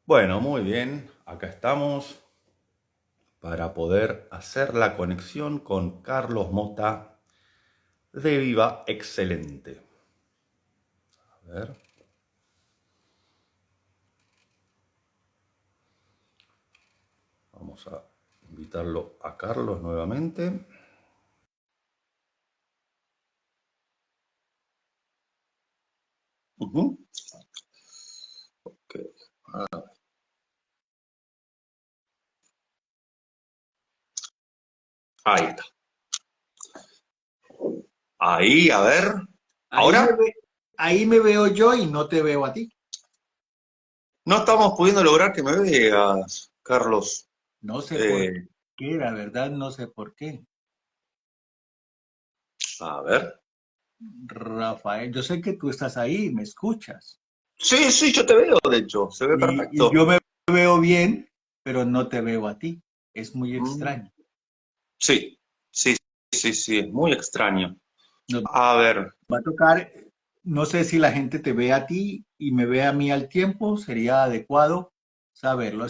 Bueno, muy bien. Acá estamos para poder hacer la conexión con Carlos Mota de Viva Excelente. A ver, vamos a invitarlo a Carlos nuevamente. Ujú. Ok. Ahí está. Ahí, a ver. Ahí me ¿Ahora? ve, ahí me veo yo y no te veo a ti. No estamos pudiendo lograr que me veas, Carlos. No sé por Eh, qué, la verdad no sé por qué. a ver. Rafael, yo sé que tú estás ahí, me escuchas. Sí, sí, yo te veo, de hecho. Se ve Y perfecto. yo me veo bien, pero no te veo a ti. Es muy Mm, extraño. sí, sí, sí, sí, es muy extraño. Nos A ver. va a tocar, no sé si la gente te ve a ti y me ve a mí al tiempo, sería adecuado saberlo.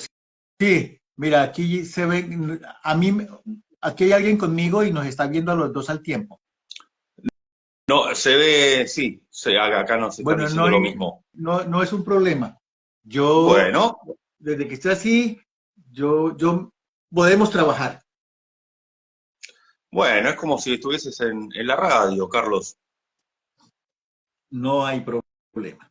Sí, mira, aquí se ve, aquí hay alguien conmigo y nos está viendo a los dos al tiempo. No, se ve, sí, acá nos están Bueno, diciendo lo mismo. no es un problema. Yo, Bueno, desde que esté así, yo podemos trabajar. bueno, es como si estuvieses en la radio, Carlos. No hay problema.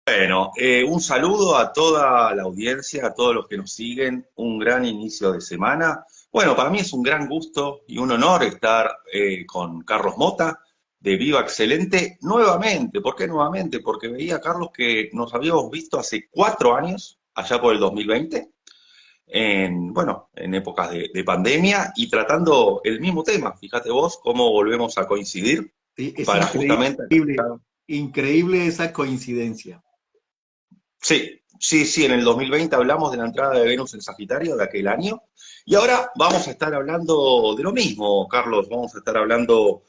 Bueno, un saludo a toda la audiencia, a todos los que nos siguen, un gran inicio de semana. Bueno, para mí es un gran gusto y un honor estar con Carlos Mota de Viva Excelente nuevamente. ¿Por qué nuevamente? Porque veía, Carlos, que nos habíamos visto hace 4 años, allá por el 2020, bueno, en épocas de pandemia y tratando el mismo tema. Fíjate vos cómo volvemos a coincidir Sí, es para increíble, justamente. increíble esa coincidencia. Sí, sí, sí, en el 2020 hablamos de la entrada de Venus en Sagitario de aquel año y ahora vamos a estar hablando de lo mismo, Carlos. Vamos a estar hablando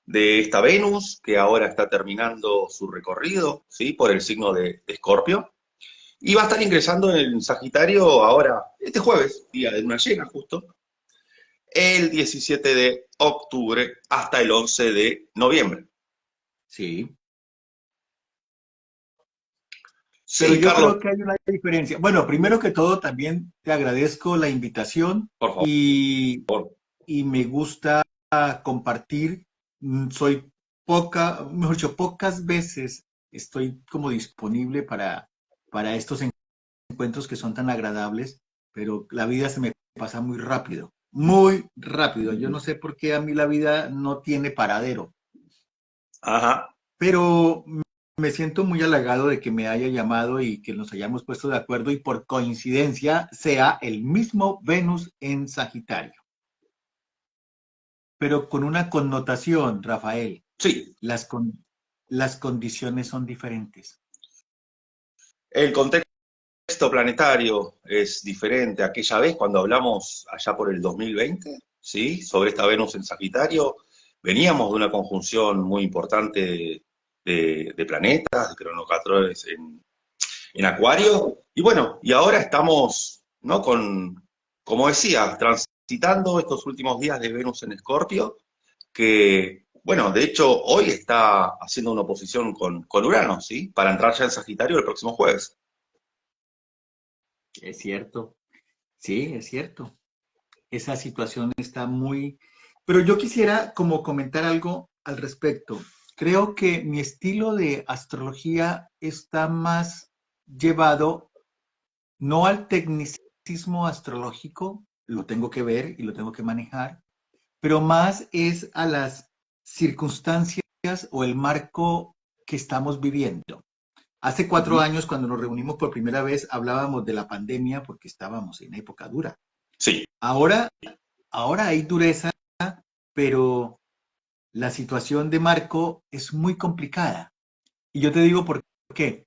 de esta Venus que ahora está terminando su recorrido, ¿sí? Por el signo de Escorpio. Y va a estar ingresando en Sagitario ahora, este jueves, día de luna llena justo, el 17 de octubre hasta el 11 de noviembre. Sí, pero Sí, yo Carlos, creo que hay una diferencia. Bueno, primero que todo, también te agradezco la invitación por favor. y me gusta compartir. Soy mejor dicho, pocas veces estoy como disponible para estos encuentros que son tan agradables, pero la vida se me pasa muy rápido, muy rápido. Yo no sé por qué a mí la vida no tiene paradero, Ajá. pero me siento muy halagado de que me haya llamado y que nos hayamos puesto de acuerdo y por coincidencia sea el mismo Venus en Sagitario, pero con una connotación, Rafael. Sí, Las, con- las condiciones son diferentes. el contexto planetario es diferente. Aquella vez cuando hablamos allá por el 2020, ¿sí? Sobre esta Venus en Sagitario, veníamos de una conjunción muy importante de planetas, de cronocatrones en Acuario, y bueno, y ahora estamos, ¿no? Como decía, transitando estos últimos días de Venus en Escorpio, que, bueno, de hecho hoy está haciendo una oposición con Urano, ¿sí? Para entrar ya en Sagitario el próximo jueves. Es cierto, sí, es cierto. Esa situación está muy... Pero yo quisiera como comentar algo al respecto. Creo que mi estilo de astrología está más llevado no al tecnicismo astrológico, lo tengo que ver y lo tengo que manejar, pero más es a las circunstancias o el marco que estamos viviendo. Hace Uh cuatro -huh. años, cuando nos reunimos por primera vez, hablábamos de la pandemia porque estábamos en época dura. Sí, Ahora, ahora hay dureza, pero la situación de Marco es muy complicada. Y yo te digo por qué.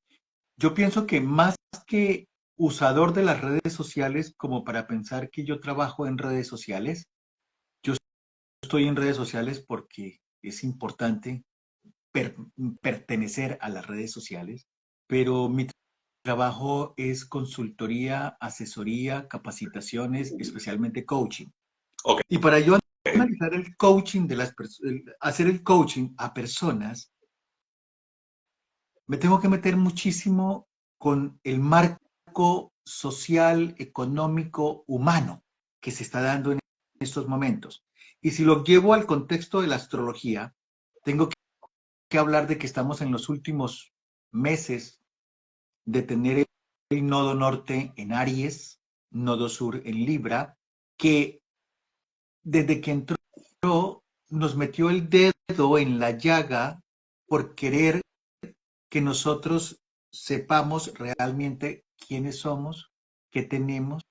Yo pienso que más que usador de las redes sociales, como para pensar que yo trabajo en redes sociales, yo estoy en redes sociales porque es importante per pertenecer a las redes sociales, pero mi trabajo es consultoría, asesoría, capacitaciones, especialmente coaching. Ok. Y para yo analizar el coaching de las personas, hacer el coaching a personas, me tengo que meter muchísimo con el marco social, económico, humano que se está dando en estos momentos. Y si lo llevo al contexto de la astrología, tengo que hablar de que estamos en los últimos meses de tener el nodo norte en Aries, nodo sur en Libra, que desde que entró nos metió el dedo en la llaga por querer que nosotros sepamos realmente quiénes somos, qué tenemos,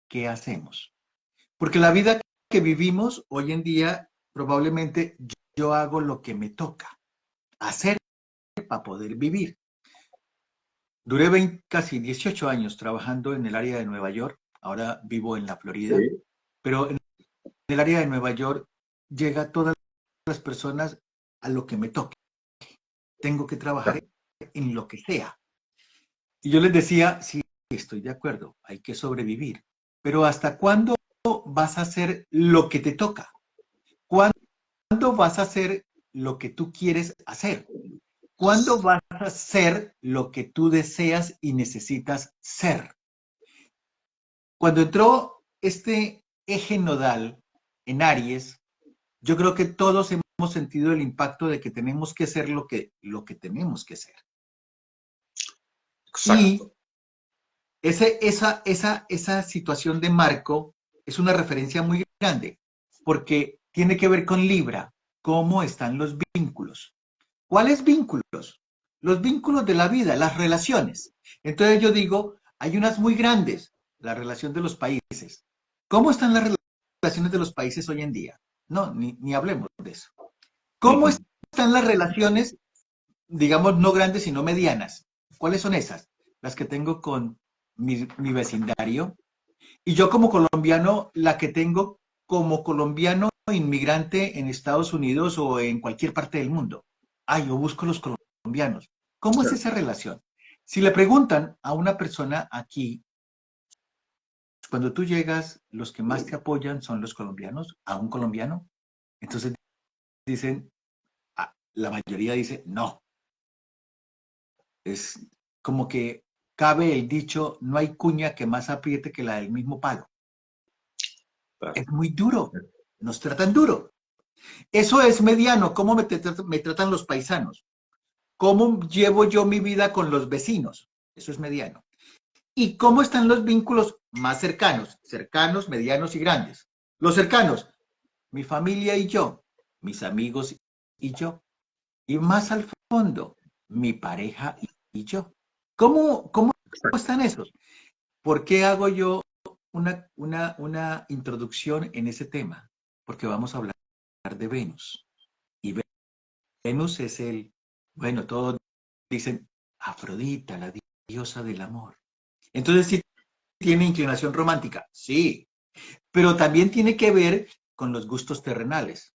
qué hacemos. Porque la vida que vivimos hoy en día, probablemente yo hago lo que me toca hacer para poder vivir. Duré casi 18 años trabajando en el área de Nueva York, ahora vivo en la Florida, Sí. pero en el área de Nueva York llega todas las personas a lo que me toque. Tengo que trabajar en lo que sea. Y yo les decía, sí, estoy de acuerdo, hay que sobrevivir, pero ¿hasta cuándo vas a hacer lo que te toca? ¿Cuándo vas a hacer lo que tú quieres hacer? ¿Cuándo vas a hacer lo que tú deseas y necesitas ser? Cuando entró este eje nodal en Aries, yo creo que todos hemos sentido el impacto de que tenemos que ser lo que tenemos que ser. Y Exacto. esa situación de marco es una referencia muy grande, porque tiene que ver con Libra, cómo están los vínculos. ¿Cuáles vínculos? Los vínculos de la vida, las relaciones. Entonces yo digo, hay unas muy grandes, la relación de los países. ¿Cómo están las relaciones de los países hoy en día? No, ni hablemos de eso. ¿Cómo Ujú. están las relaciones, digamos, no grandes, sino medianas? ¿Cuáles son esas? Las que tengo con mi vecindario. Y yo como colombiano, la que tengo como colombiano inmigrante en Estados Unidos o en cualquier parte del mundo. Ah, yo busco los colombianos. ¿Cómo es esa relación? Si le preguntan a una persona aquí, cuando tú llegas, los que más te apoyan son los colombianos, a un colombiano, entonces dicen, ah, la mayoría dice, no, es como que cabe el dicho, no hay cuña que más apriete que la del mismo palo. Claro. Es muy duro, nos tratan duro. Eso es mediano, ¿cómo me tratan los paisanos? ¿Cómo llevo yo mi vida con los vecinos? Eso es mediano. ¿Y cómo están los vínculos más cercanos? Cercanos, medianos y grandes. Los cercanos, mi familia y yo, mis amigos y yo. Y más al fondo, mi pareja y yo. ¿Cómo están esos? ¿Por qué hago yo una introducción en ese tema? Porque vamos a hablar de Venus. Y Venus es bueno, todos dicen Afrodita, la diosa del amor. Entonces sí tiene inclinación romántica, sí, pero también tiene que ver con los gustos terrenales.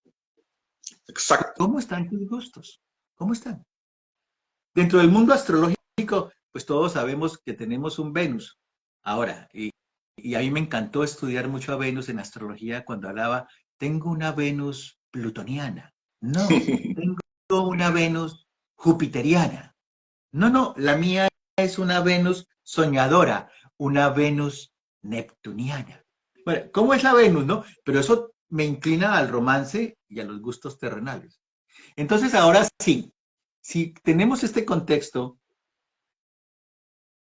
Exacto. ¿Cómo están tus gustos? ¿Cómo están? Dentro del mundo astrológico, pues todos sabemos que tenemos un Venus. Ahora, y a mí me encantó estudiar mucho a Venus en astrología cuando hablaba, tengo una Venus plutoniana. No, tengo una Venus jupiteriana. No, la mía es una Venus soñadora, una Venus neptuniana. Bueno, ¿cómo es la Venus, no? Pero eso me inclina al romance y a los gustos terrenales. Entonces, ahora sí, si tenemos este contexto,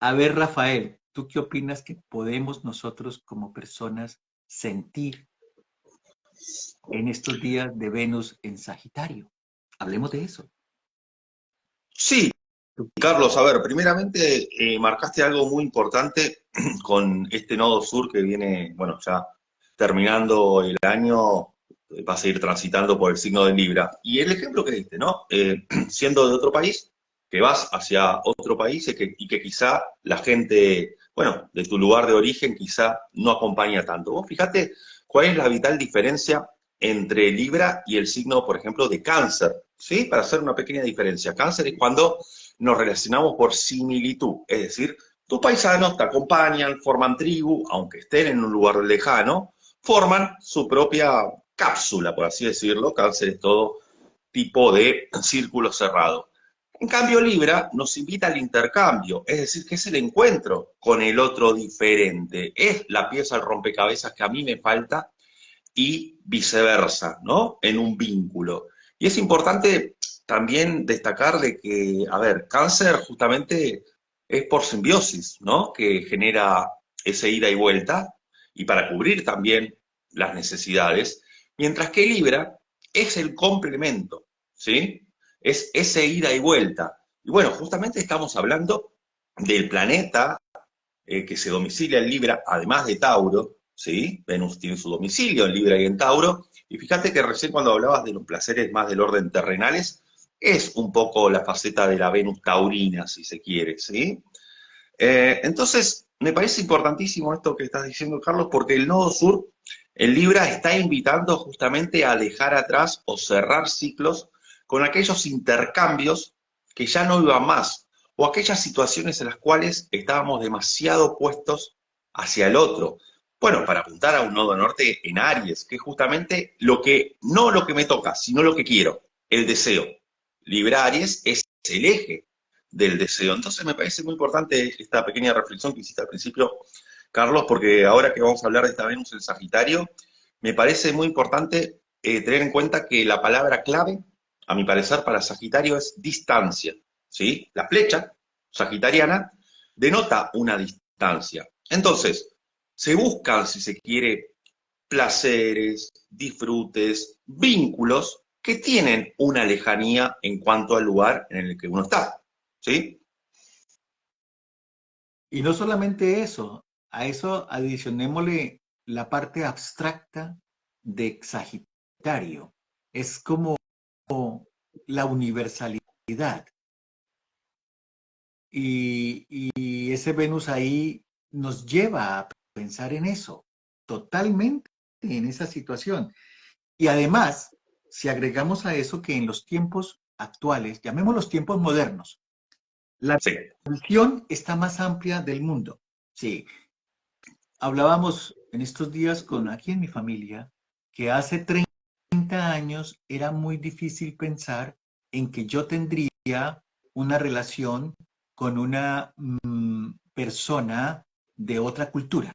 a ver, Rafael, ¿tú qué opinas que podemos nosotros como personas sentir en estos días de Venus en Sagitario? Hablemos de eso. Sí, Carlos, a ver, primeramente marcaste algo muy importante con este nodo sur que viene, bueno, ya terminando el año, va a seguir transitando por el signo de Libra. Y el ejemplo que diste, ¿no? Siendo de otro país, que vas hacia otro país y que quizá la gente, bueno, de tu lugar de origen quizá no acompaña tanto. Vos fíjate cuál es la vital diferencia entre Libra y el signo, por ejemplo, de Cáncer, ¿sí? Para hacer una pequeña diferencia. Cáncer es cuando nos relacionamos por similitud, es decir, tus paisanos te acompañan, forman tribu, aunque estén en un lugar lejano, forman su propia cápsula, por así decirlo. Cáncer es todo tipo de círculo cerrado. En cambio, Libra nos invita al intercambio, es decir, que es el encuentro con el otro diferente. Es la pieza al rompecabezas que a mí me falta y viceversa, ¿no? En un vínculo. Y es importante también destacar de que, a ver, Cáncer justamente es por simbiosis, ¿no? Que genera ese ida y vuelta y para cubrir también las necesidades, mientras que Libra es el complemento, ¿sí? Es ese ida y vuelta. Y bueno, justamente estamos hablando del planeta que se domicilia en Libra, además de Tauro, ¿sí? Venus tiene su domicilio en Libra y en Tauro, y fíjate que recién cuando hablabas de los placeres más del orden terrenales, es un poco la faceta de la Venus taurina, si se quiere, ¿sí? Entonces, me parece importantísimo esto que estás diciendo, Carlos, porque el nodo sur en Libra está invitando justamente a dejar atrás o cerrar ciclos con aquellos intercambios que ya no iban más, o aquellas situaciones en las cuales estábamos demasiado puestos hacia el otro. Bueno, para apuntar a un nodo norte en Aries, que es justamente lo que, no lo que me toca, sino lo que quiero, el deseo. Libra Aries es el eje del deseo. Entonces me parece muy importante esta pequeña reflexión que hiciste al principio, Carlos, porque ahora que vamos a hablar de esta Venus en Sagitario, me parece muy importante tener en cuenta que la palabra clave, a mi parecer, para Sagitario es distancia, ¿sí? La flecha sagitariana denota una distancia. Entonces, se buscan, si se quiere, placeres, disfrutes, vínculos que tienen una lejanía en cuanto al lugar en el que uno está, ¿sí? Y no solamente eso, a eso adicionémosle la parte abstracta de Sagitario. Es como la universalidad. Y ese Venus ahí nos lleva a pensar en eso, totalmente en esa situación. Y además, si agregamos a eso que en los tiempos actuales, llamemos los tiempos modernos, la Sí. visión está más amplia del mundo. Sí, hablábamos en estos días con aquí en mi familia que hace 30 años era muy difícil pensar en que yo tendría una relación con una persona de otra cultura.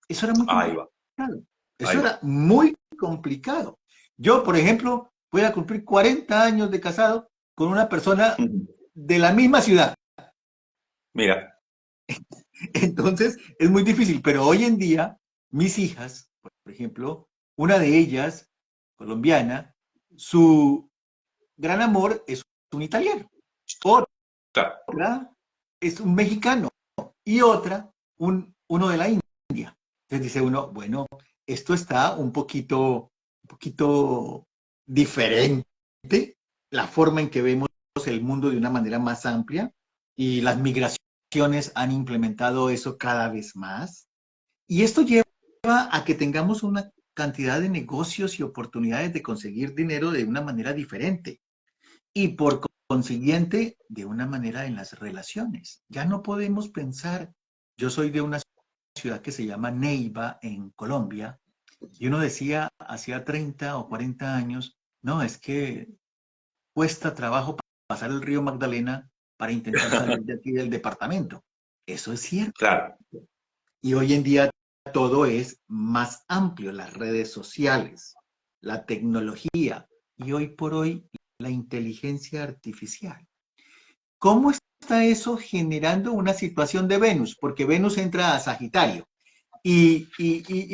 Eso era muy Ahí va, complicado. ahí Eso va. era muy complicado. Yo, por ejemplo, voy a cumplir 40 años de casado con una persona de la misma ciudad. Mira, Entonces, es muy difícil. Pero hoy en día, mis hijas, por ejemplo, una de ellas, colombiana, su gran amor es un italiano. claro, Otra es un mexicano y otra uno de la India. Entonces dice uno, bueno, esto está un poquito diferente, la forma en que vemos el mundo de una manera más amplia y las migraciones han implementado eso cada vez más. Y esto lleva a que tengamos una cantidad de negocios y oportunidades de conseguir dinero de una manera diferente y por consiguiente de una manera en las relaciones. Ya no podemos pensar, yo soy de una ciudad que se llama Neiva en Colombia y uno decía hacía 30 o 40 años, no, es que cuesta trabajo pasar el río Magdalena para intentar salir de aquí del departamento. Eso es cierto. claro. Y hoy en día todo es más amplio, las redes sociales, la tecnología y hoy por hoy la inteligencia artificial. ¿Cómo está eso generando una situación de Venus? Porque Venus entra a Sagitario y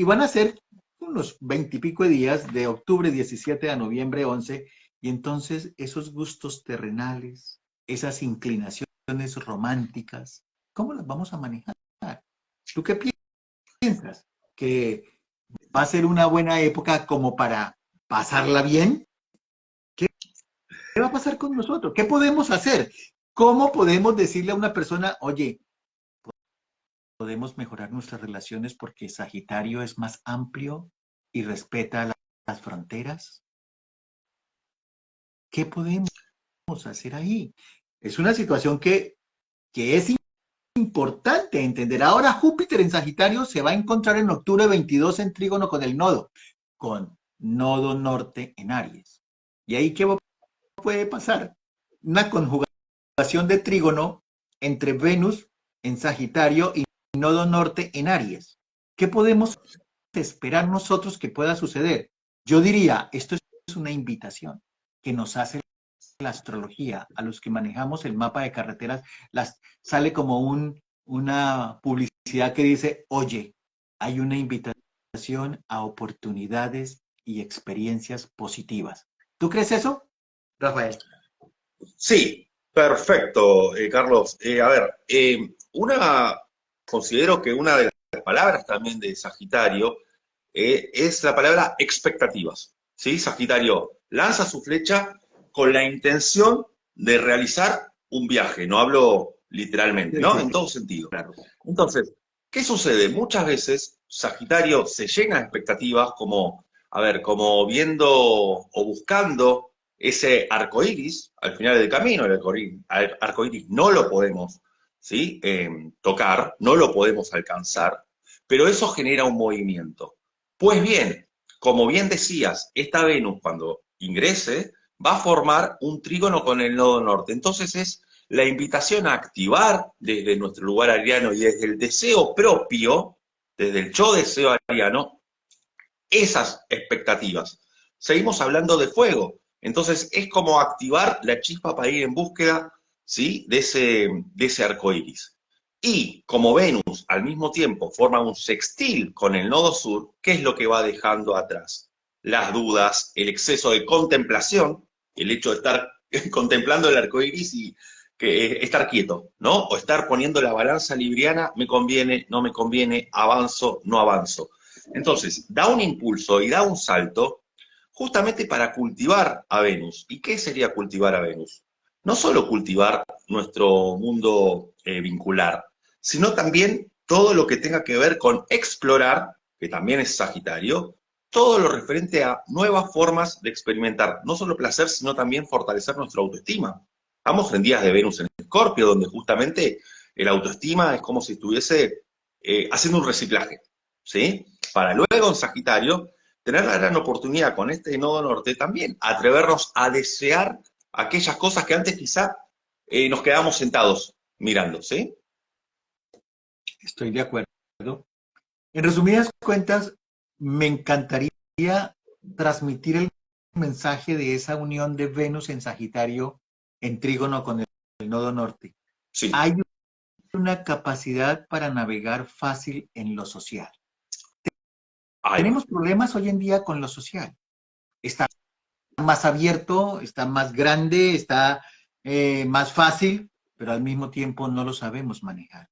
van a ser unos 20 y pico de días, de octubre 17 a noviembre 11, y entonces esos gustos terrenales, esas inclinaciones románticas, ¿cómo las vamos a manejar? ¿Tú qué piensas? ¿Que va a ser una buena época como para pasarla bien? ¿Qué va a pasar con nosotros? ¿Qué podemos hacer? ¿Cómo podemos decirle a una persona, oye, podemos mejorar nuestras relaciones porque Sagitario es más amplio y respeta las fronteras? ¿Qué podemos hacer ahí? Es una situación que es importante entender. Ahora Júpiter en Sagitario se va a encontrar en octubre 22 en trígono con nodo norte en Aries. ¿Y ahí qué puede pasar? Una conjugación de trígono entre Venus en Sagitario y nodo norte en Aries. ¿Qué podemos esperar nosotros que pueda suceder? Yo diría, esto es una invitación que nos hace la astrología, a los que manejamos el mapa de carreteras, sale como una publicidad que dice, oye, hay una invitación a oportunidades y experiencias positivas. ¿Tú crees eso, Rafael? Sí, perfecto, Carlos. A ver, considero que una de las palabras también de Sagitario es la palabra expectativas. ¿Sí? Sagitario lanza su flecha con la intención de realizar un viaje, no hablo literalmente, Sí, ¿no? sí, En sí, todo sentido. claro. Entonces, ¿qué sucede? Muchas veces Sagitario se llena de expectativas como, a ver, como viendo o buscando ese arco iris al final del camino. El arco iris no lo podemos, ¿sí? Tocar, no lo podemos alcanzar, pero eso genera un movimiento. Pues bien, como bien decías, esta Venus cuando ingrese va a formar un trígono con el nodo norte. Entonces es la invitación a activar desde nuestro lugar ariano y desde el deseo propio, desde el yo deseo ariano, esas expectativas. Seguimos hablando de fuego. Entonces es como activar la chispa para ir en búsqueda, ¿sí? de ese arco iris. Y como Venus al mismo tiempo forma un sextil con el nodo sur, ¿qué es lo que va dejando atrás? Las dudas, el exceso de contemplación, el hecho de estar contemplando el arco iris y estar quieto, ¿no? O estar poniendo la balanza libriana, me conviene, no me conviene, avanzo, no avanzo. Entonces, da un impulso y da un salto justamente para cultivar a Venus. ¿Y qué sería cultivar a Venus? No solo cultivar nuestro mundo vincular, sino también todo lo que tenga que ver con explorar, que también es Sagitario, todo lo referente a nuevas formas de experimentar, no solo placer, sino también fortalecer nuestra autoestima. Estamos en días de Venus en Escorpio, donde justamente el autoestima es como si estuviese haciendo un reciclaje, ¿sí? Para luego en Sagitario tener la gran oportunidad con este nodo norte también atrevernos a desear aquellas cosas que antes quizá nos quedamos sentados mirando, ¿sí? Estoy de acuerdo. En resumidas cuentas, me encantaría transmitir el mensaje de esa unión de Venus en Sagitario en trígono con el nodo norte. Sí. Hay una capacidad para navegar fácil en lo social. Ahí va. Tenemos problemas hoy en día con lo social. Está más abierto, está más grande, está más fácil, pero al mismo tiempo no lo sabemos manejar.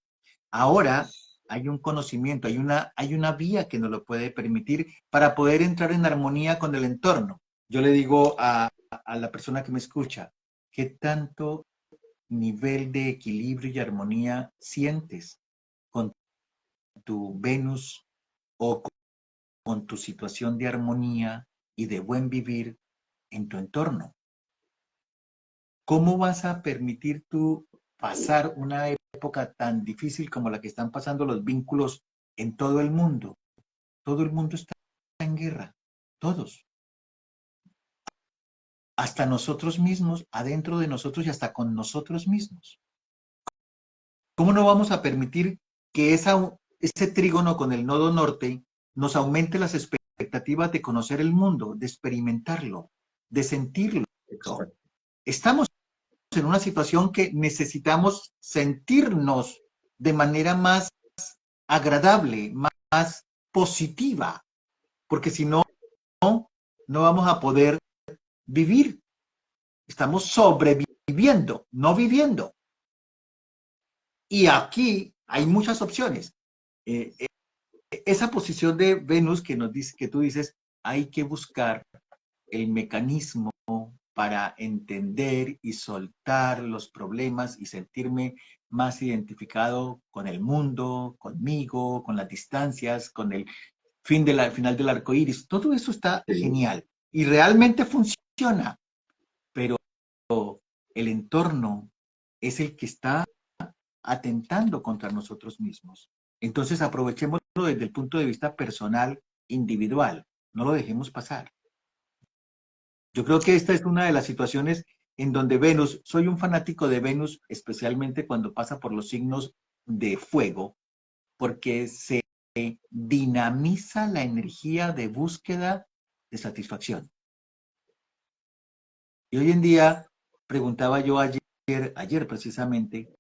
Ahora hay un conocimiento, hay una vía que nos lo puede permitir para poder entrar en armonía con el entorno. Yo le digo a la persona que me escucha, ¿qué tanto nivel de equilibrio y armonía sientes con tu Venus o con tu situación de armonía y de buen vivir en tu entorno? ¿Cómo vas a permitir tú pasar una época tan difícil como la que están pasando los vínculos en todo el mundo? Todo el mundo está en guerra, todos, hasta nosotros mismos, adentro de nosotros y hasta con nosotros mismos. ¿Cómo no vamos a permitir que ese trígono con el nodo norte nos aumente las expectativas de conocer el mundo, de experimentarlo, de sentirlo? Exacto. Estamos en una situación que necesitamos sentirnos de manera más agradable, más positiva, porque si no, no vamos a poder vivir. Estamos sobreviviendo, no viviendo. Y aquí hay muchas opciones. Eh, esa posición de Venus que nos dice, que tú dices, hay que buscar el mecanismo para entender y soltar los problemas y sentirme más identificado con el mundo, conmigo, con las distancias, con el final del arco iris. Todo eso está Sí. genial y realmente funciona, pero el entorno es el que está atentando contra nosotros mismos. Entonces aprovechémoslo desde el punto de vista personal, individual. No lo dejemos pasar. Yo creo que esta es una de las situaciones en donde Venus, soy un fanático de Venus, especialmente cuando pasa por los signos de fuego, porque se dinamiza la energía de búsqueda de satisfacción. Y hoy en día, preguntaba yo ayer precisamente,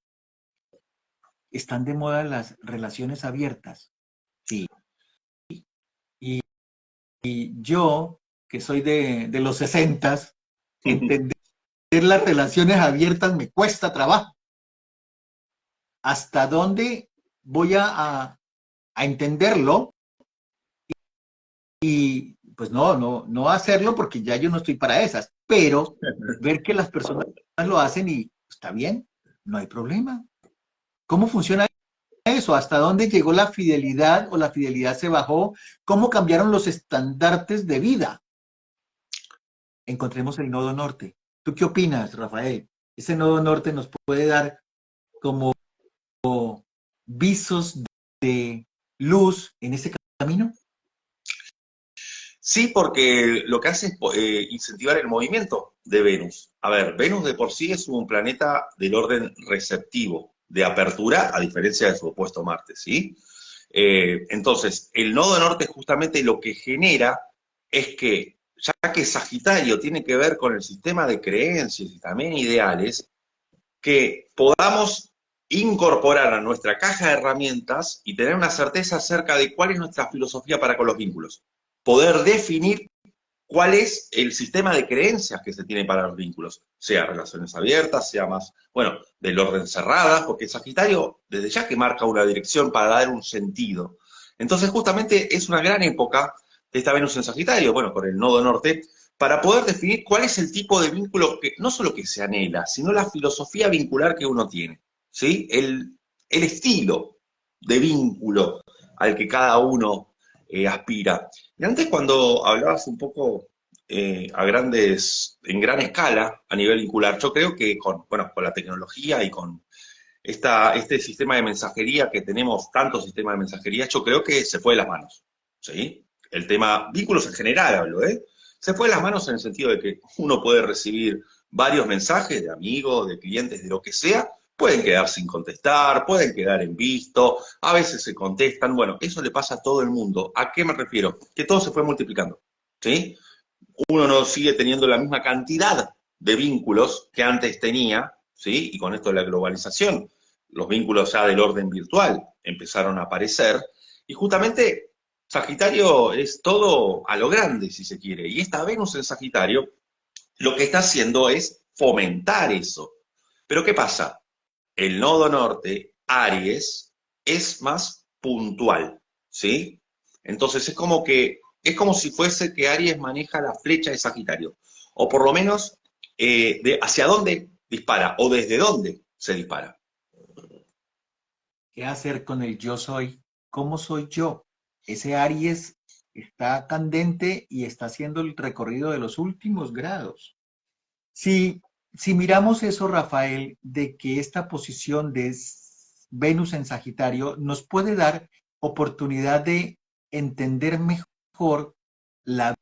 ¿están de moda las relaciones abiertas? Sí. Y, y yo, que soy de los 60, entender las relaciones abiertas me cuesta trabajo. ¿Hasta dónde voy a entenderlo? Y pues no hacerlo porque ya yo no estoy para esas, pero ver que las personas lo hacen y está bien, no hay problema. ¿Cómo funciona eso? ¿Hasta dónde llegó la fidelidad o la fidelidad se bajó? ¿Cómo cambiaron los estandartes de vida? Encontremos el nodo norte. ¿Tú qué opinas, Rafael? ¿Ese nodo norte nos puede dar como visos de luz en ese camino? Sí, porque lo que hace es incentivar el movimiento de Venus. A ver, Venus de por sí es un planeta del orden receptivo, de apertura, a diferencia de su opuesto Marte, ¿sí? Entonces, el nodo norte justamente lo que genera es que, ya que Sagitario tiene que ver con el sistema de creencias y también ideales, que podamos incorporar a nuestra caja de herramientas y tener una certeza acerca de cuál es nuestra filosofía para con los vínculos. Poder definir cuál es el sistema de creencias que se tiene para los vínculos, sea relaciones abiertas, sea más, bueno, del orden cerradas, porque Sagitario desde ya que marca una dirección para dar un sentido. Entonces justamente es una gran época de esta Venus en Sagitario, bueno, con el nodo norte, para poder definir cuál es el tipo de vínculo que no solo que se anhela, sino la filosofía vincular que uno tiene, ¿sí? El estilo de vínculo al que cada uno aspira. Y antes cuando hablabas un poco en gran escala a nivel vincular, yo creo que bueno, con la tecnología y con este sistema de mensajería que tenemos, tanto sistema de mensajería, yo creo que se fue de las manos, ¿sí? El tema, vínculos en general hablo, ¿eh? Se fue de las manos en el sentido de que uno puede recibir varios mensajes de amigos, de clientes, de lo que sea, pueden quedar sin contestar, pueden quedar en visto, a veces se contestan, bueno, eso le pasa a todo el mundo. ¿A qué me refiero? Que todo se fue multiplicando, ¿sí? Uno no sigue teniendo la misma cantidad de vínculos que antes tenía, ¿sí? Y con esto de la globalización, los vínculos ya del orden virtual empezaron a aparecer, y justamente Sagitario es todo a lo grande, si se quiere, y esta Venus en Sagitario lo que está haciendo es fomentar eso. Pero ¿qué pasa? El nodo norte, Aries, es más puntual, ¿sí? Entonces es como si fuese que Aries maneja la flecha de Sagitario, o por lo menos de hacia dónde dispara, o desde dónde se dispara. ¿Qué hacer con el yo soy? ¿Cómo soy yo? Ese Aries está candente y está haciendo el recorrido de los últimos grados. Si, si miramos eso, Rafael, de que esta posición de Venus en Sagitario nos puede dar oportunidad de entender mejor la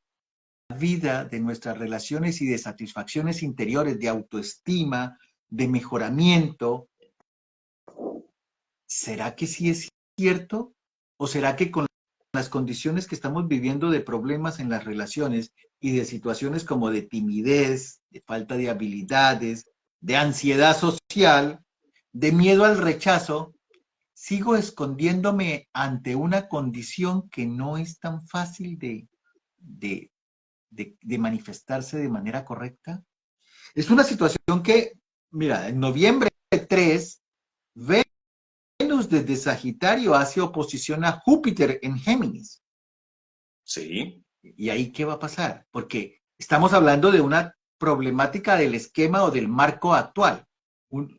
vida de nuestras relaciones y de satisfacciones interiores, de autoestima, de mejoramiento. ¿Será que sí es cierto? ¿O será que con las condiciones que estamos viviendo de problemas en las relaciones y de situaciones como de timidez, de falta de habilidades, de ansiedad social, de miedo al rechazo, sigo escondiéndome ante una condición que no es tan fácil de, de manifestarse de manera correcta? Es una situación que, mira, en noviembre 3, Venus desde Sagitario hace oposición a Júpiter en Géminis. Sí, ¿Y ahí qué va a pasar? Porque estamos hablando de una problemática del esquema o del marco actual.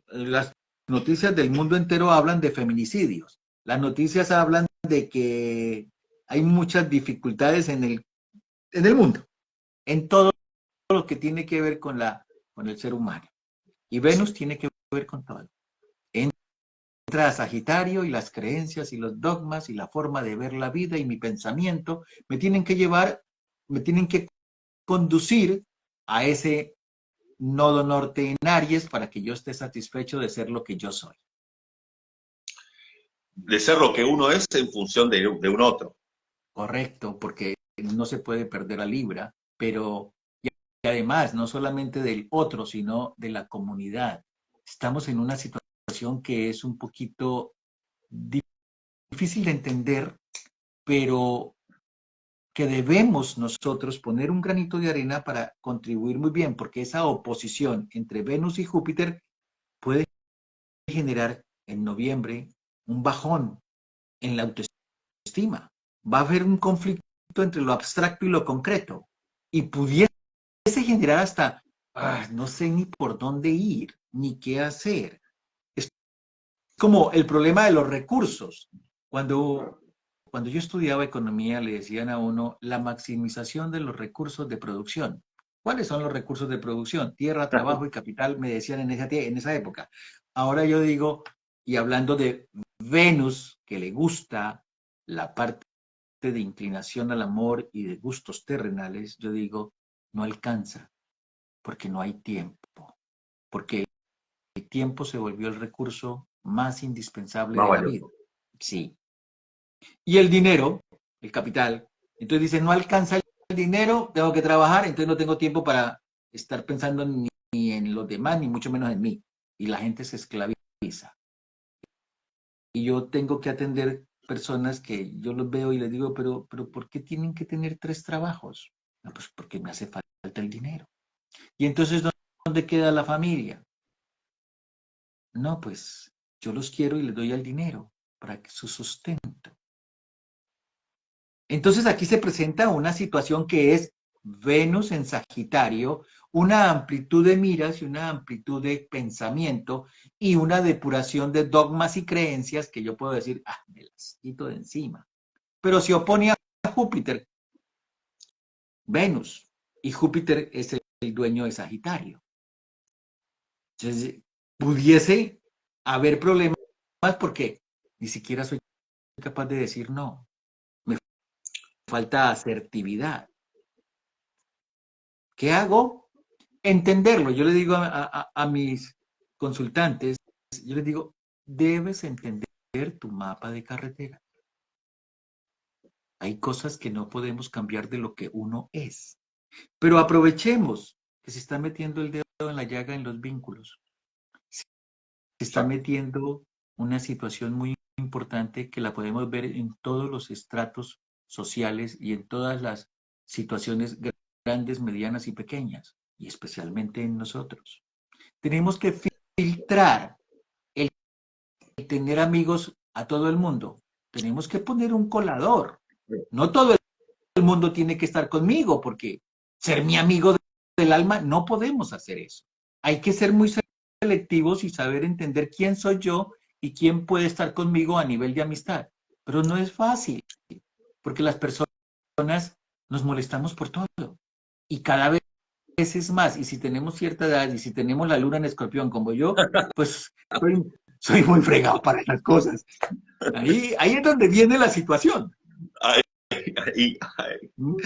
Las noticias del mundo entero hablan de feminicidios. Las noticias hablan de que hay muchas dificultades en el mundo, en todo lo que tiene que ver con el ser humano. Y Venus sí. tiene que ver con todo. Entra a Sagitario y las creencias y los dogmas y la forma de ver la vida y mi pensamiento me tienen que llevar, me tienen que conducir a ese nodo norte en Aries para que yo esté satisfecho de ser lo que yo soy. De ser lo que uno es en función de un otro. Correcto, porque no se puede perder a Libra, pero y además no solamente del otro, sino de la comunidad. Estamos en una situación que es un poquito difícil de entender, pero que debemos nosotros poner un granito de arena para contribuir muy bien, porque esa oposición entre Venus y Júpiter puede generar en noviembre un bajón en la autoestima. Va a haber un conflicto entre lo abstracto y lo concreto y pudiese generar hasta, no sé ni por dónde ir, ni qué hacer. Es como el problema de los recursos. Cuando yo estudiaba economía, le decían a uno la maximización de los recursos de producción. ¿Cuáles son los recursos de producción? Tierra, trabajo y capital, me decían en esa época. Ahora yo digo, y hablando de Venus, que le gusta la parte de inclinación al amor y de gustos terrenales, yo digo, no alcanza, porque no hay tiempo, porque el tiempo se volvió el recurso más indispensable Más de la valioso. vida. Sí. Y el dinero, el capital, entonces dice, no alcanza el dinero, tengo que trabajar, entonces no tengo tiempo para estar pensando ni en los demás, ni mucho menos en mí. Y la gente se esclaviza. Y yo tengo que atender personas que yo los veo y les digo, pero ¿por qué tienen que tener 3 trabajos? No, pues porque me hace falta el dinero. Y entonces, ¿dónde queda la familia? No, pues yo los quiero y les doy el dinero para que su sustento. Entonces aquí se presenta una situación que es Venus en Sagitario, una amplitud de miras y una amplitud de pensamiento y una depuración de dogmas y creencias que yo puedo decir, me las quito de encima. Pero se opone a Júpiter, Venus, y Júpiter es el dueño de Sagitario. Entonces, pudiese haber problemas porque ni siquiera soy capaz de decir no. Me falta asertividad. ¿Qué hago? Entenderlo. Yo le digo a mis consultantes, yo les digo, debes entender tu mapa de carretera. Hay cosas que no podemos cambiar de lo que uno es. Pero aprovechemos que se está metiendo el dedo en la llaga en los vínculos. Se está Exacto. metiendo una situación muy importante que la podemos ver en todos los estratos sociales y en todas las situaciones grandes, medianas y pequeñas, y especialmente en nosotros. Tenemos que filtrar el tener amigos a todo el mundo. Tenemos que poner un colador. No todo el mundo tiene que estar conmigo, porque ser mi amigo del alma, no podemos hacer eso. Hay que ser muy selectivos y saber entender quién soy yo y quién puede estar conmigo a nivel de amistad. Pero no es fácil, porque las personas nos molestamos por todo. Y cada vez es más. Y si tenemos cierta edad y si tenemos la luna en escorpión como yo, pues soy muy fregado para las cosas. Ahí es donde viene la situación. Ay, ay, ay. ¿Mm?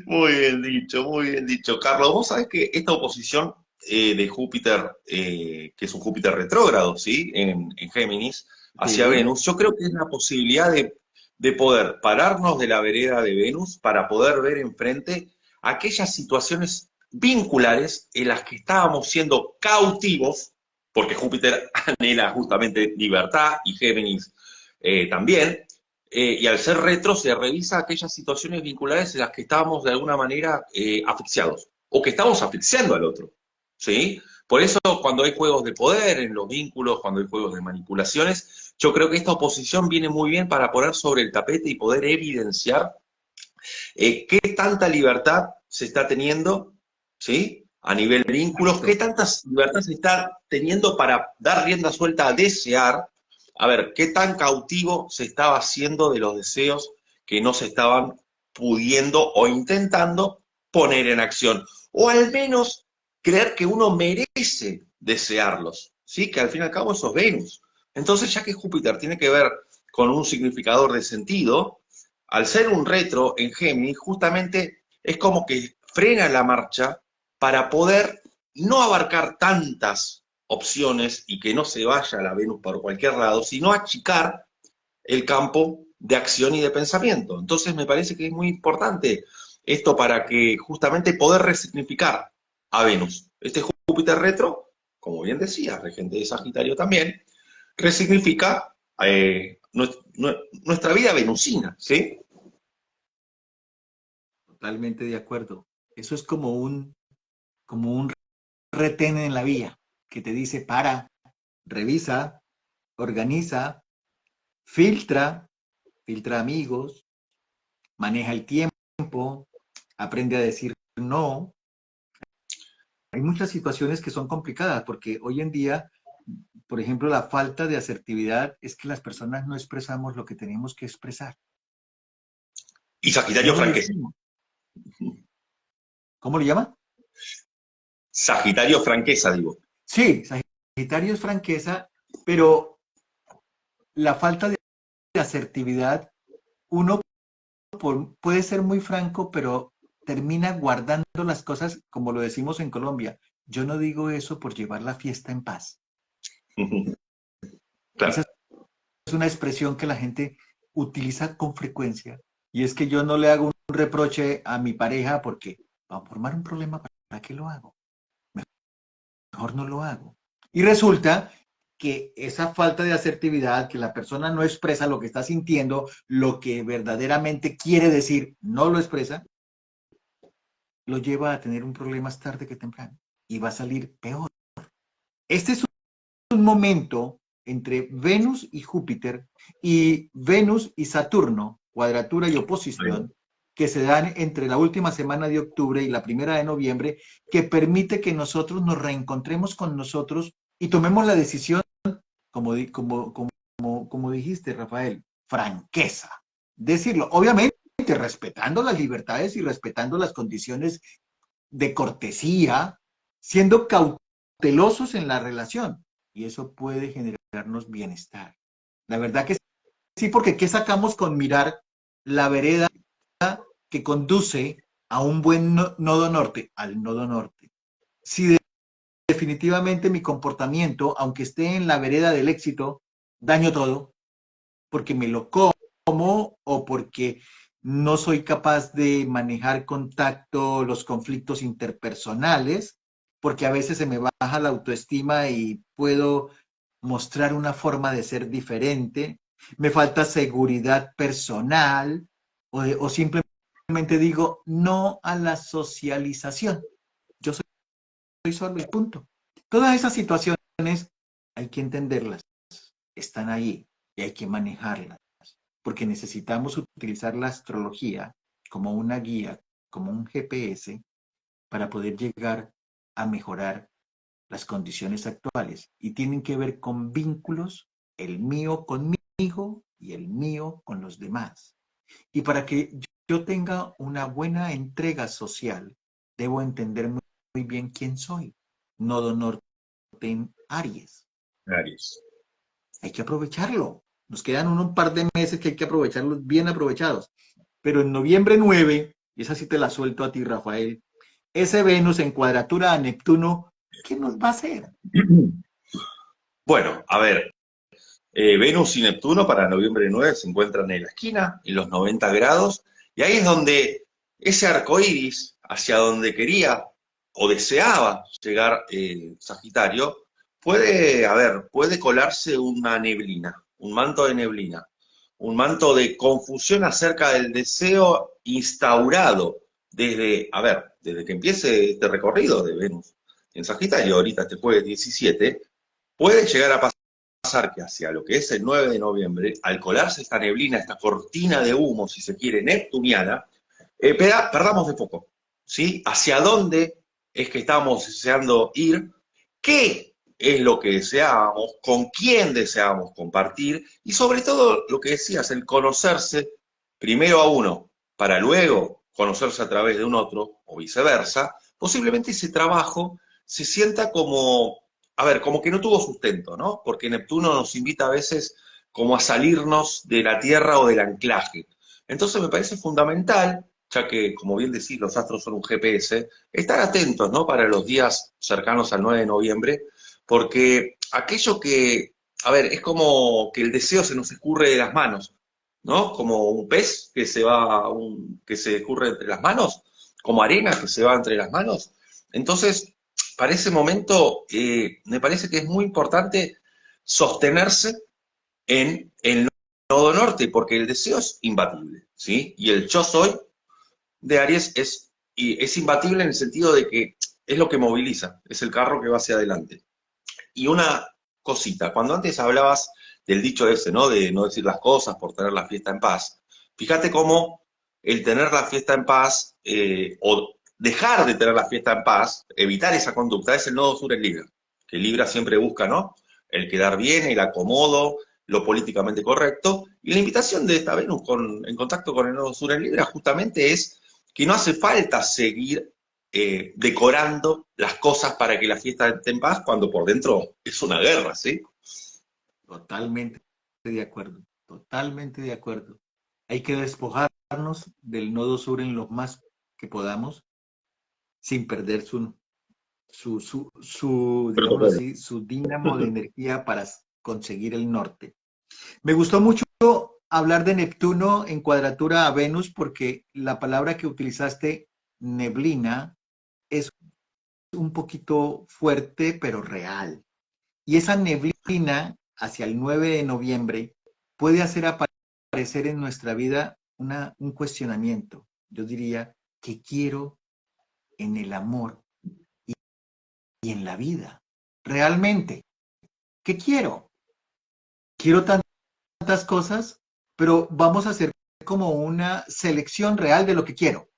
Muy bien dicho, muy bien dicho. Carlos, vos sabés que esta oposición de Júpiter, que es un Júpiter retrógrado, ¿sí? En Géminis, hacia Sí, Venus, yo creo que es la posibilidad de poder pararnos de la vereda de Venus para poder ver enfrente aquellas situaciones vinculares en las que estábamos siendo cautivos, porque Júpiter anhela justamente libertad y Géminis también, y al ser retro se revisa aquellas situaciones vinculares en las que estábamos de alguna manera asfixiados o que estamos asfixiando al otro, ¿sí? Por eso cuando hay juegos de poder en los vínculos, cuando hay juegos de manipulaciones, yo creo que esta oposición viene muy bien para poner sobre el tapete y poder evidenciar qué tanta libertad se está teniendo, ¿sí? A nivel de vínculos, qué exacto. tanta libertad se está teniendo para dar rienda suelta a desear, a ver, qué tan cautivo se estaba haciendo de los deseos que no se estaban pudiendo o intentando poner en acción, o al menos creer que uno merece desearlos, ¿sí? Que al fin y al cabo eso es Venus. Entonces, ya que Júpiter tiene que ver con un significador de sentido, al ser un retro en Géminis, justamente es como que frena la marcha para poder no abarcar tantas opciones y que no se vaya la Venus por cualquier lado, sino achicar el campo de acción y de pensamiento. Entonces me parece que es muy importante esto para que justamente poder resignificar a Venus. Este Júpiter retro, como bien decía, regente de Sagitario también, resignifica nuestra vida venusina, ¿sí? Totalmente de acuerdo. Eso es como un retén en la vía que te dice para, revisa, organiza, filtra, filtra amigos, maneja el tiempo, aprende a decir no. Hay muchas situaciones que son complicadas porque hoy en día, por ejemplo, la falta de asertividad es que las personas no expresamos lo que tenemos que expresar. Y No Sagitario lo franqueza. decimos. ¿Cómo le llama? Sagitario franqueza, digo. Sí, Sagitario es franqueza, pero la falta de asertividad, uno puede ser muy franco, pero termina guardando las cosas, como lo decimos en Colombia. Yo no digo eso por llevar la fiesta en paz. Esa Claro. es una expresión que la gente utiliza con frecuencia. Y es que yo no le hago un reproche a mi pareja porque va a formar un problema, ¿para qué lo hago? Mejor no lo hago. Y resulta que esa falta de asertividad, que la persona no expresa lo que está sintiendo, lo que verdaderamente quiere decir, no lo expresa, lo lleva a tener un problema más tarde que temprano y va a salir peor. Este es un momento entre Venus y Júpiter y Venus y Saturno, cuadratura y oposición, que se dan entre la última semana de octubre y la primera de noviembre, que permite que nosotros nos reencontremos con nosotros y tomemos la decisión, como dijiste, Rafael, franqueza. Decirlo, obviamente respetando las libertades y respetando las condiciones de cortesía, siendo cautelosos en la relación. Y eso puede generarnos bienestar. La verdad que sí, porque ¿qué sacamos con mirar la vereda que conduce a un buen nodo norte? Al nodo norte. Si definitivamente mi comportamiento, aunque esté en la vereda del éxito, daño todo, porque me lo como o porque no soy capaz de manejar contacto, los conflictos interpersonales, porque a veces se me baja la autoestima y puedo mostrar una forma de ser diferente, me falta seguridad personal o simplemente digo no a la socialización. Yo soy solo y punto. Todas esas situaciones hay que entenderlas, están ahí y hay que manejarlas porque necesitamos utilizar la astrología como una guía, como un GPS, para poder llegar a mejorar las condiciones actuales. Y tienen que ver con vínculos, el mío conmigo y el mío con los demás. Y para que yo tenga una buena entrega social, debo entender muy bien quién soy. Nodo norte en Aries. Aries. Hay que aprovecharlo. Nos quedan un par de meses que hay que aprovecharlos bien aprovechados. Pero en noviembre 9, y esa sí te la suelto a ti, Rafael, ese Venus en cuadratura a Neptuno, ¿qué nos va a hacer? Bueno, a ver, Venus y Neptuno para noviembre 9 se encuentran en la esquina, en los 90 grados, y ahí es donde ese arco iris, hacia donde quería o deseaba llegar Sagitario, puede, a ver, puede colarse una neblina, un manto de neblina, un manto de confusión acerca del deseo instaurado desde, a ver, desde que empiece este recorrido de Venus en Sagitario, ahorita este jueves 17, puede llegar a pasar que hacia lo que es el 9 de noviembre, al colarse esta neblina, esta cortina de humo, si se quiere, neptuniana, perdamos de foco, ¿sí? ¿Hacia dónde es que estamos deseando ir? ¿Qué es lo que deseábamos? ¿Con quién deseábamos compartir? Y sobre todo, lo que decías, el conocerse primero a uno, para luego conocerse a través de un otro, o viceversa, posiblemente ese trabajo se sienta como a ver, como que no tuvo sustento, ¿no? Porque Neptuno nos invita a veces como a salirnos de la Tierra o del anclaje. Entonces me parece fundamental, ya que, como bien decís, los astros son un GPS, estar atentos, ¿no? Para los días cercanos al 9 de noviembre, porque aquello que, a ver, es como que el deseo se nos escurre de las manos, ¿no? Como un pez que se va, que se escurre entre las manos, como arena que se va entre las manos. Entonces, para ese momento, me parece que es muy importante sostenerse en el nodo norte, porque el deseo es imbatible, ¿sí? Y el yo soy de Aries es imbatible en el sentido de que es lo que moviliza, es el carro que va hacia adelante. Y una cosita, cuando antes hablabas del dicho ese, ¿no? De no decir las cosas por tener la fiesta en paz, fíjate cómo el tener la fiesta en paz, o dejar de tener la fiesta en paz, evitar esa conducta, es el nodo sur en Libra, que Libra siempre busca, ¿no? El quedar bien, el acomodo, lo políticamente correcto, y la invitación de esta Venus en contacto con el nodo sur en Libra justamente es que no hace falta seguir decorando las cosas para que la fiesta esté en paz, cuando por dentro es una guerra, ¿sí? Totalmente de acuerdo, totalmente de acuerdo. Hay que despojarnos del nodo sur en lo más que podamos, sin perder digámoslo Protocolo. así, su dínamo de energía para conseguir el norte. Me gustó mucho hablar de Neptuno en cuadratura a Venus porque la palabra que utilizaste, neblina, es un poquito fuerte pero real. Y esa neblina hacia el 9 de noviembre puede hacer aparecer en nuestra vida un cuestionamiento. Yo diría, ¿qué quiero en el amor y en la vida? Realmente, ¿qué quiero? Quiero tantas cosas, pero vamos a hacer como una selección real de lo que quiero.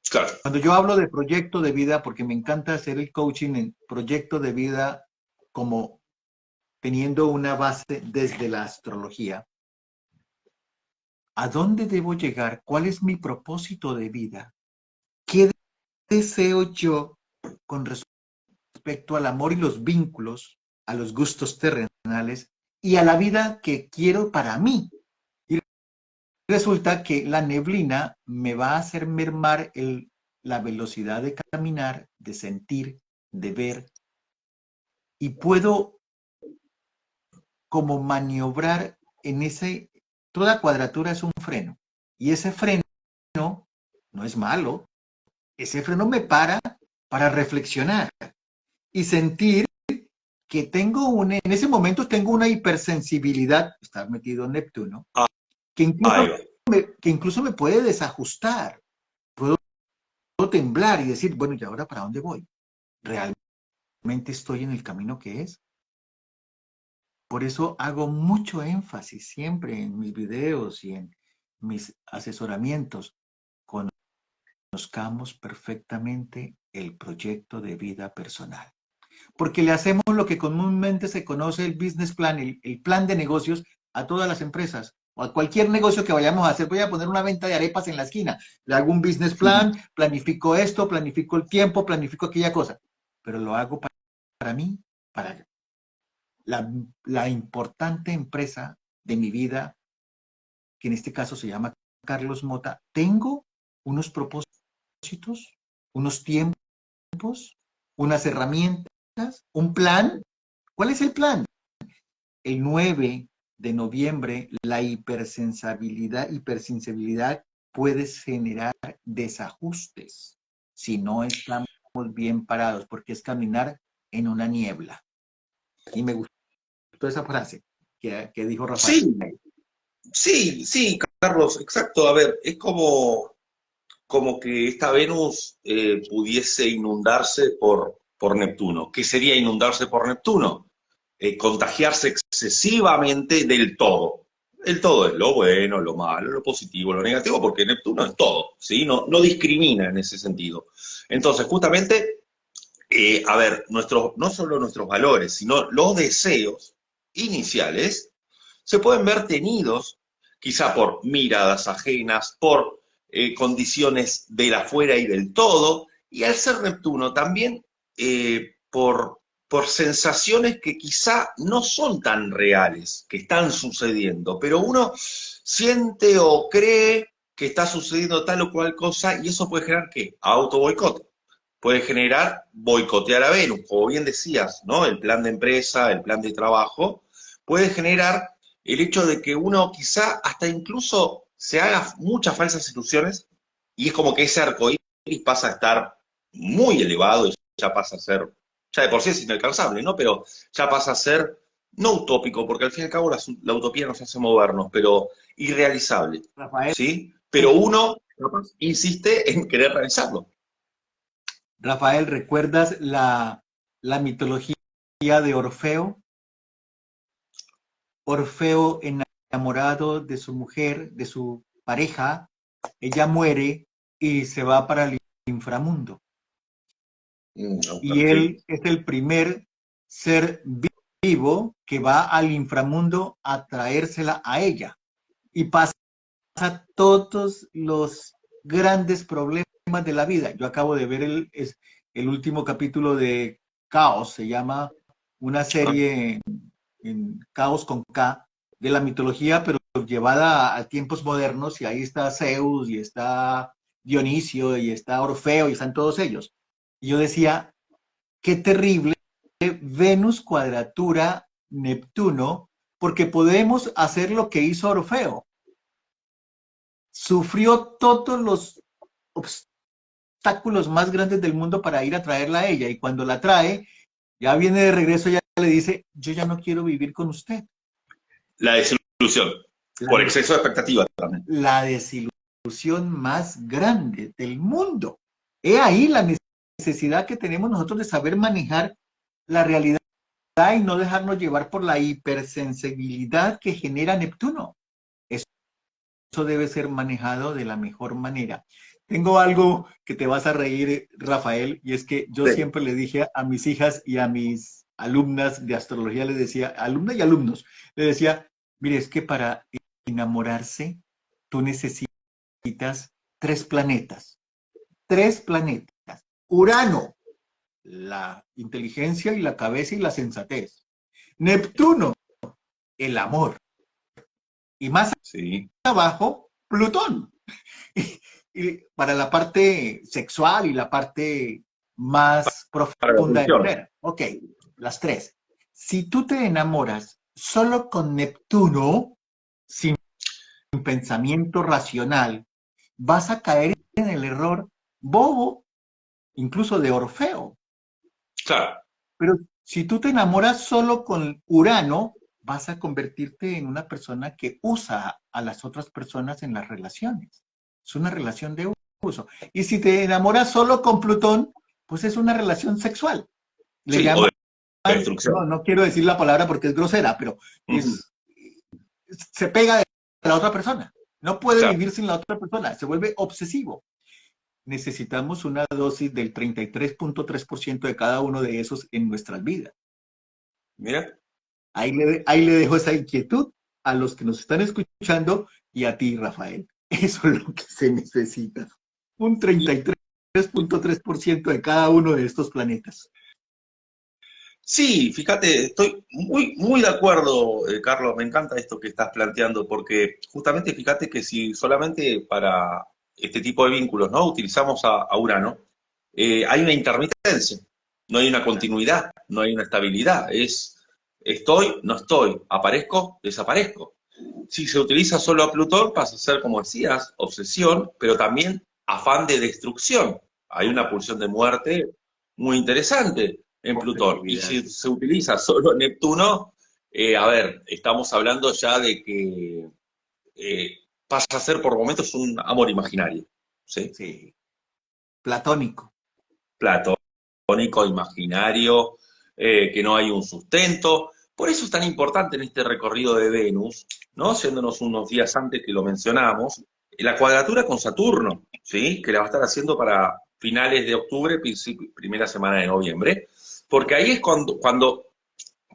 Claro. Cuando yo hablo de proyecto de vida, porque me encanta hacer el coaching en proyecto de vida como teniendo una base desde la astrología, ¿a dónde debo llegar? ¿Cuál es mi propósito de vida? ¿Qué deseo yo con respecto al amor y los vínculos, a los gustos terrenales y a la vida que quiero para mí? Y resulta que la neblina me va a hacer mermar la velocidad de caminar, de sentir, de ver, y puedo como maniobrar en ese, toda cuadratura es un freno, y ese freno no es malo, ese freno me para reflexionar y sentir que en ese momento tengo una hipersensibilidad, está metido en Neptuno, que Ahí incluso, va. que incluso me puede desajustar, puedo temblar y decir, bueno, ¿y ahora para dónde voy? ¿Realmente estoy en el camino que es? Por eso hago mucho énfasis siempre en mis videos y en mis asesoramientos. Conozcamos perfectamente el proyecto de vida personal. Porque le hacemos lo que comúnmente se conoce el business plan, el plan de negocios a todas las empresas o a cualquier negocio que vayamos a hacer. Voy a poner una venta de arepas en la esquina, le hago un business plan, planifico esto, planifico el tiempo, planifico aquella cosa, pero lo hago para mí, para la importante empresa de mi vida, que en este caso se llama Carlos Mota. Tengo unos propósitos, unos tiempos, unas herramientas, un plan. ¿Cuál es el plan? El 9 de noviembre, la hipersensibilidad puede generar desajustes si no estamos bien parados, porque es caminar en una niebla. Y me gustó esa frase que dijo Rafael. Sí, sí, sí, Carlos, exacto. A ver, es como que esta Venus pudiese inundarse por Neptuno. ¿Qué sería inundarse por Neptuno? Contagiarse excesivamente del todo. El todo es lo bueno, lo malo, lo positivo, lo negativo, porque Neptuno es todo, ¿sí? No discrimina en ese sentido. Entonces, justamente, a ver, no solo nuestros valores, sino los deseos iniciales se pueden ver tenidos quizá por miradas ajenas, por condiciones del afuera y del todo, y al ser Neptuno también por por sensaciones que quizá no son tan reales, que están sucediendo, pero uno siente o cree que está sucediendo tal o cual cosa y eso puede generar, ¿qué? Auto boicot. Puede generar boicotear a Venus, como bien decías, ¿no? El plan de empresa, el plan de trabajo, puede generar el hecho de que uno quizá hasta incluso se haga muchas falsas ilusiones y es como que ese arcoíris pasa a estar muy elevado y ya pasa a ser, ya de por sí es inalcanzable, ¿no? Pero ya pasa a ser, no utópico, porque al fin y al cabo la utopía nos hace movernos, pero irrealizable, Rafael, ¿sí? Pero uno insiste en querer realizarlo. Rafael, ¿recuerdas la mitología de Orfeo? Orfeo enamorado de su mujer, de su pareja, ella muere y se va para el inframundo. Y Sí. él es el primer ser vivo que va al inframundo a traérsela a ella. Y pasa todos los grandes problemas de la vida. Yo acabo de ver el último capítulo de Caos, se llama una serie en Caos con K, de la mitología, pero llevada a tiempos modernos, y ahí está Zeus, y está Dionisio, y está Orfeo, y están todos ellos. Y yo decía, qué terrible Venus cuadratura Neptuno, porque podemos hacer lo que hizo Orfeo. Sufrió todos los obstáculos más grandes del mundo para ir a traerla a ella, y cuando la trae, ya viene de regreso, ya le dice, yo ya no quiero vivir con usted. La desilusión, La, por des exceso de expectativa también. la desilusión más grande del mundo. He ahí la necesidad que tenemos nosotros de saber manejar la realidad y no dejarnos llevar por la hipersensibilidad que genera Neptuno. Eso debe ser manejado de la mejor manera. Tengo algo que te vas a reír, Rafael, y es que yo Sí. siempre le dije a mis hijas y a mis alumnas de astrología, les decía, alumnas y alumnos, les decía, mire, es que para enamorarse tú necesitas tres planetas. Tres planetas. Urano, la inteligencia y la cabeza y la sensatez. Neptuno, el amor. Y más Sí. abajo, Plutón. Y para la parte sexual y la parte más Para la profunda del función. ser. Ok, las tres. Si tú te enamoras solo con Neptuno, sin pensamiento racional, vas a caer en el error bobo, incluso de Orfeo. Claro. Pero si tú te enamoras solo con Urano, vas a convertirte en una persona que usa a las otras personas en las relaciones. Es una relación de uso. Y si te enamoras solo con Plutón, pues es una relación sexual. Le Sí, o llaman, de destrucción. no quiero decir la palabra porque es grosera, pero Ujú. es, se pega de la otra persona. No puede Claro. vivir sin la otra persona, se vuelve obsesivo. Necesitamos una dosis del 33.3% de cada uno de esos en nuestras vidas. Mira. Ahí le dejo esa inquietud a los que nos están escuchando y a ti, Rafael. Eso es lo que se necesita. Un 33.3% de cada uno de estos planetas. Sí, fíjate, estoy muy de acuerdo, Carlos, me encanta esto que estás planteando, porque justamente fíjate que si solamente para este tipo de vínculos, ¿no? Utilizamos a Urano, hay una intermitencia, no hay una continuidad, no hay una estabilidad, es estoy, no estoy, aparezco, desaparezco. Si se utiliza solo a Plutón, pasa a ser, como decías, obsesión, pero también afán de destrucción. Hay una pulsión de muerte muy interesante en Plutón. Y Obsesividad. si se utiliza solo Neptuno, a ver, estamos hablando ya de que pasa a ser por momentos un amor imaginario, ¿sí? Sí. Platónico. Platónico, imaginario, que no hay un sustento. Por eso es tan importante en este recorrido de Venus, ¿no? Yéndonos unos días antes que lo mencionamos, la cuadratura con Saturno, ¿sí? Que la va a estar haciendo para finales de octubre, primera semana de noviembre, porque ahí es cuando,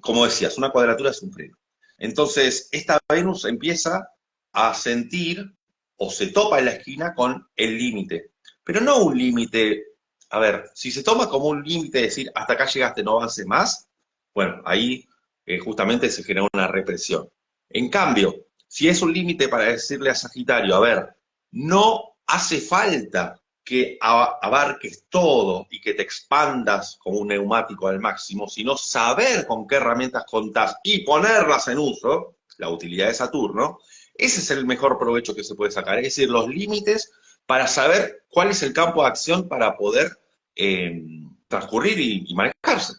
como decías, una cuadratura es un freno. Entonces, esta Venus empieza a sentir o se topa en la esquina con el límite, pero no un límite a ver, si se toma como un límite decir, hasta acá llegaste, no avances más, bueno, ahí justamente se genera una represión. En cambio, si es un límite para decirle a Sagitario, a ver, no hace falta que abarques todo y que te expandas como un neumático al máximo, sino saber con qué herramientas contás y ponerlas en uso, la utilidad de Saturno, ese es el mejor provecho que se puede sacar, es decir, los límites para saber cuál es el campo de acción para poder transcurrir y manejarse.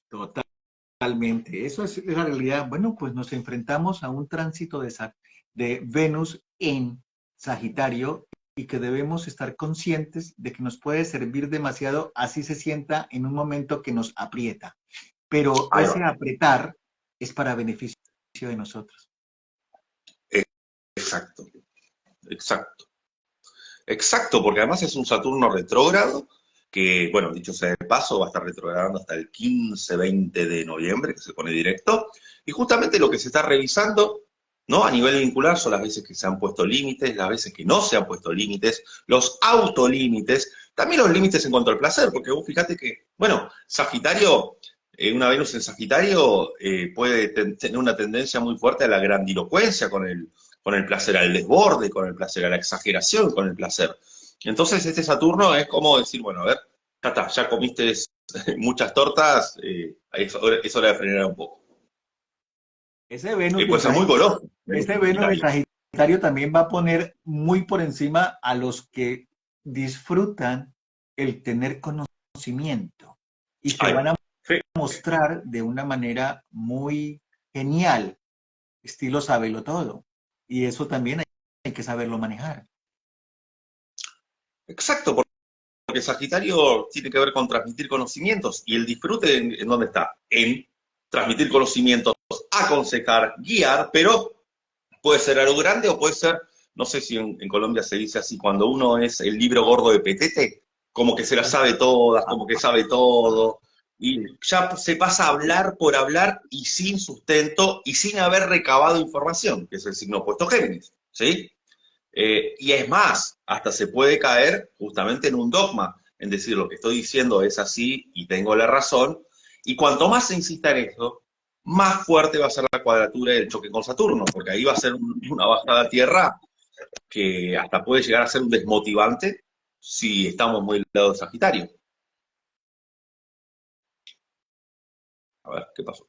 Totalmente. Eso es la realidad. Bueno, pues nos enfrentamos a un tránsito de Venus en Sagitario y que debemos estar conscientes de que nos puede servir demasiado, así se sienta en un momento que nos aprieta. Pero Ahí ese va. apretar es para beneficio de nosotros. Exacto, exacto. Exacto, porque además es un Saturno retrógrado que, bueno, dicho sea de paso, va a estar retrogradando hasta el 15-20 de noviembre, que se pone directo. Y justamente lo que se está revisando, ¿no? A nivel vincular son las veces que se han puesto límites, las veces que no se han puesto límites, los autolímites, también los límites en cuanto al placer, porque vos fíjate que, bueno, Sagitario, una Venus en Sagitario puede tener una tendencia muy fuerte a la grandilocuencia con el placer al desborde, con el placer a la exageración, con el placer. Entonces este Saturno es como decir, bueno, a ver, ya comiste muchas tortas, es hora de frenar un poco. Ese Venus Puede en ser muy goloso, Venus Ese en Venus en Sagitario. Sagitario también va a poner muy por encima a los que disfrutan el tener conocimiento y se Ahí van va. a Sí. mostrar de una manera muy genial, estilo sábelo todo. Y eso también hay que saberlo manejar. Exacto, porque Sagitario tiene que ver con transmitir conocimientos y el disfrute en dónde está, en transmitir conocimientos, aconsejar, guiar, pero puede ser algo grande o puede ser, no sé si en Colombia se dice así, cuando uno es el libro gordo de Petete, como que se las sabe todas, como que sabe todo, y ya se pasa a hablar por hablar y sin sustento y sin haber recabado información, que es el signo opuesto Géminis, ¿sí? Y es más, hasta se puede caer justamente en un dogma, en decir lo que estoy diciendo es así y tengo la razón, y cuanto más se insista en eso, más fuerte va a ser la cuadratura del choque con Saturno, porque ahí va a ser una bajada a tierra que hasta puede llegar a ser un desmotivante si estamos muy del lado de Sagitario. A ver, ¿qué pasó?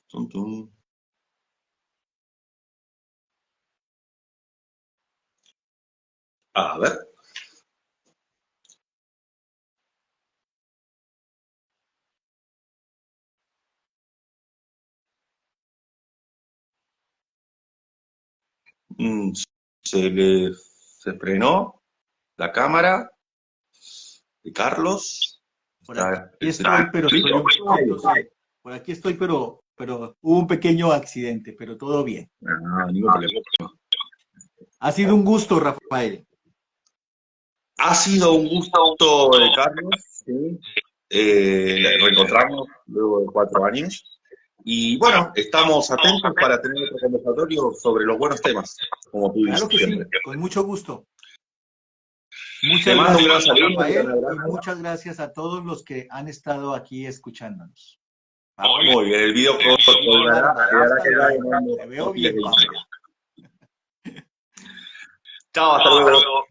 Tum, tum. A ver. Mm, se frenó la cámara de Carlos. Por aquí Está estoy, pero estoy un poquito, listo. sí. Por aquí estoy, pero hubo un pequeño accidente, pero todo bien. No, ningún problema. Ha sido un gusto, Rafael. Ha sido un gusto, Carlos, ¿sí? Reencontrarnos luego de 4 años. Y bueno, estamos atentos para tener otro conversatorio sobre los buenos temas, como tú dices Claro que siempre. sí, con mucho gusto. Te Muchas mando un gran gracias, saludo, un gran Rafael, y abrazo. muchas gracias a todos los que han estado aquí escuchándonos. Vamos, Muy bien, el video bárbaro, quedará te colgado veo, en unos te veo perfiles bien, de papá. Instagram. Chao, hasta luego.